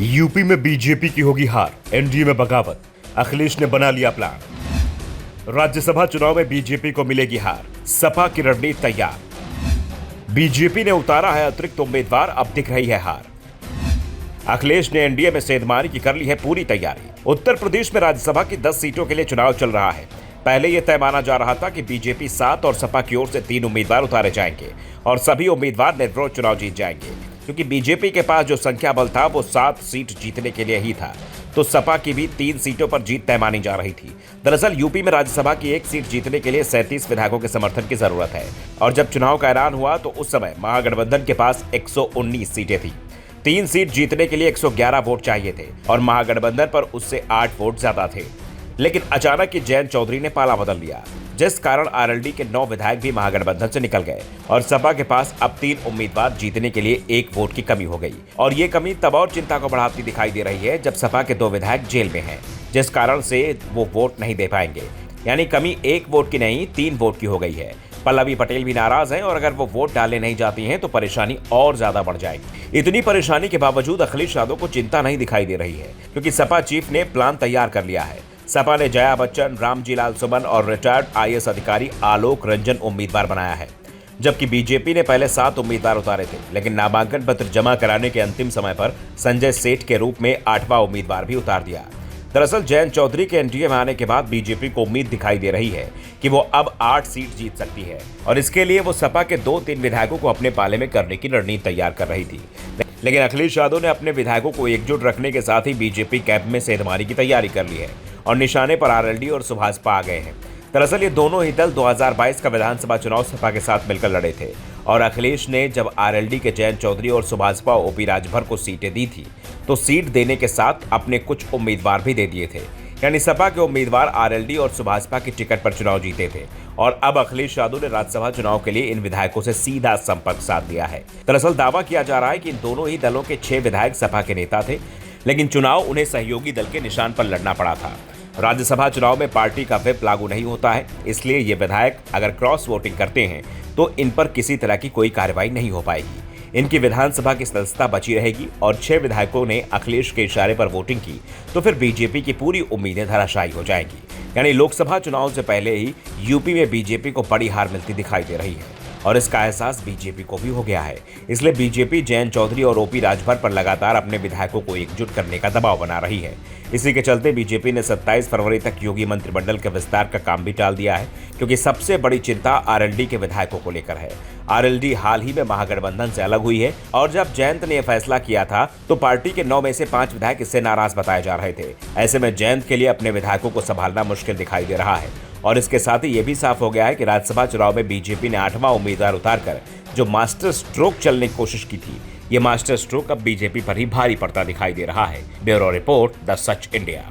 UP में BJP की होगी हार, एनडीए में बगावत, अखिलेश ने बना लिया प्लान। राज्यसभा चुनाव में बीजेपी को मिलेगी हार, सपा की रणनीति तैयार। बीजेपी ने उतारा है अतिरिक्त उम्मीदवार, अब दिख रही है हार। अखिलेश ने एनडीए में सेंधमारी की कर ली है पूरी तैयारी। उत्तर प्रदेश में राज्यसभा की 10 सीटों के लिए चुनाव चल रहा है। पहले यह तय माना जा रहा था कि बीजेपी 7 और सपा की ओर से 3 उम्मीदवार उतारे जाएंगे और सभी उम्मीदवार निर्विरोध चुनाव जीत जाएंगे, क्योंकि बीजेपी के पास जो संख्या बल था वो 7 सीट जीतने के लिए ही था, तो सपा की भी 3 सीटों पर जीत तय मानी जा रही थी। दरअसल यूपी में राज्यसभा की 1 सीट जीतने के लिए 37 विधायकों के समर्थन की जरूरत है, और जब चुनाव का ऐलान हुआ तो उस समय महागठबंधन के पास 119 सीटें थी। 3 सीट जीतने के लिए 111 वोट चाहिए थे और महागठबंधन पर उससे 8 वोट ज्यादा थे। लेकिन अचानक ही जयंत चौधरी ने पाला बदल लिया, जिस कारण आरएलडी के 9 विधायक भी महागठबंधन से निकल गए और सपा के पास अब 3 उम्मीदवार जीतने के लिए 1 वोट की कमी हो गई। और ये कमी तब और चिंता को बढ़ाती दिखाई दे रही है जब सपा के 2 विधायक जेल में हैं, जिस कारण से वो वोट नहीं दे पाएंगे। यानी कमी 1 वोट की नहीं, 3 वोट की हो गई है। पल्लवी पटेल भी नाराज हैं और अगर वो वोट डालने नहीं जाती हैं तो परेशानी और ज्यादा बढ़ जाएगी। इतनी परेशानी के बावजूद अखिलेश यादव को चिंता नहीं दिखाई दे रही है, क्योंकि सपा चीफ ने प्लान तैयार कर लिया है। सपा ने जया बच्चन, रामजी लाल सुमन और रिटायर्ड आईएएस अधिकारी आलोक रंजन उम्मीदवार बनाया है, जबकि बीजेपी ने पहले 7 उम्मीदवार उतारे थे, लेकिन नामांकन पत्र जमा कराने के अंतिम समय पर संजय सेठ के रूप में 8वां उम्मीदवार भी उतार दिया। दरअसल जयंत चौधरी के एनडीए में आने के बाद बीजेपी को उम्मीद दिखाई दे रही है कि वो अब 8 सीट जीत सकती है, और इसके लिए वो सपा के 2-3 विधायकों को अपने पाले में करने की रणनीति तैयार कर रही थी। लेकिन अखिलेश यादव ने अपने विधायकों को एकजुट रखने के साथ ही बीजेपी कैंप में सेंधमारी की तैयारी कर ली है और निशाने पर आरएलडी और सुभाषपा आ गए हैं। दरअसल ये दोनों ही दल 2022 का विधानसभा चुनाव सपा के साथ मिलकर लड़े थे, और अखिलेश ने जब आरएलडी के जयंत चौधरी और सुभाषपा ओपी राजभर को सीटें दी थी तो सीट देने के साथ अपने कुछ उम्मीदवार भी दे दिए थे। यानी सपा के उम्मीदवार आरएलडी और सुभाषपा की टिकट पर चुनाव जीते थे, और अब अखिलेश यादव ने राज्यसभा चुनाव के लिए इन विधायकों से सीधा संपर्क साध दिया है। दरअसल दावा किया जा रहा है कि इन दोनों ही दलों के 6 विधायक सपा के नेता थे, लेकिन चुनाव उन्हें सहयोगी दल के निशान पर लड़ना पड़ा था। राज्यसभा चुनाव में पार्टी का व्हिप लागू नहीं होता है, इसलिए ये विधायक अगर क्रॉस वोटिंग करते हैं तो इन पर किसी तरह की कोई कार्रवाई नहीं हो पाएगी। इनकी विधानसभा की सदस्यता बची रहेगी, और 6 विधायकों ने अखिलेश के इशारे पर वोटिंग की तो फिर बीजेपी की पूरी उम्मीदें धराशायी हो जाएंगी। यानी लोकसभा चुनाव से पहले ही यूपी में बीजेपी को बड़ी हार मिलती दिखाई दे रही है, और इसका एहसास बीजेपी को भी हो गया है। इसलिए बीजेपी जयंत चौधरी और ओपी राजभर पर लगातार अपने विधायकों को एकजुट करने का दबाव बना रही है। इसी के चलते बीजेपी ने 27 फरवरी तक योगी मंत्रिमंडल के विस्तार का काम भी टाल दिया है, क्योंकि सबसे बड़ी चिंता आरएलडी के विधायकों को लेकर है। आरएलडी हाल ही में महागठबंधन से अलग हुई है, और जब जयंत ने यह फैसला किया था तो पार्टी के 9 में से 5 विधायक इससे नाराज बताए जा रहे थे। ऐसे में जयंत के लिए अपने विधायकों को संभालना मुश्किल दिखाई दे रहा है, और इसके साथ ही ये भी साफ हो गया है कि राज्यसभा चुनाव में बीजेपी ने 8वां उम्मीदवार उतारकर जो मास्टर स्ट्रोक चलने की कोशिश की थी, ये मास्टर स्ट्रोक अब बीजेपी पर ही भारी पड़ता दिखाई दे रहा है। Bureau report, the such India.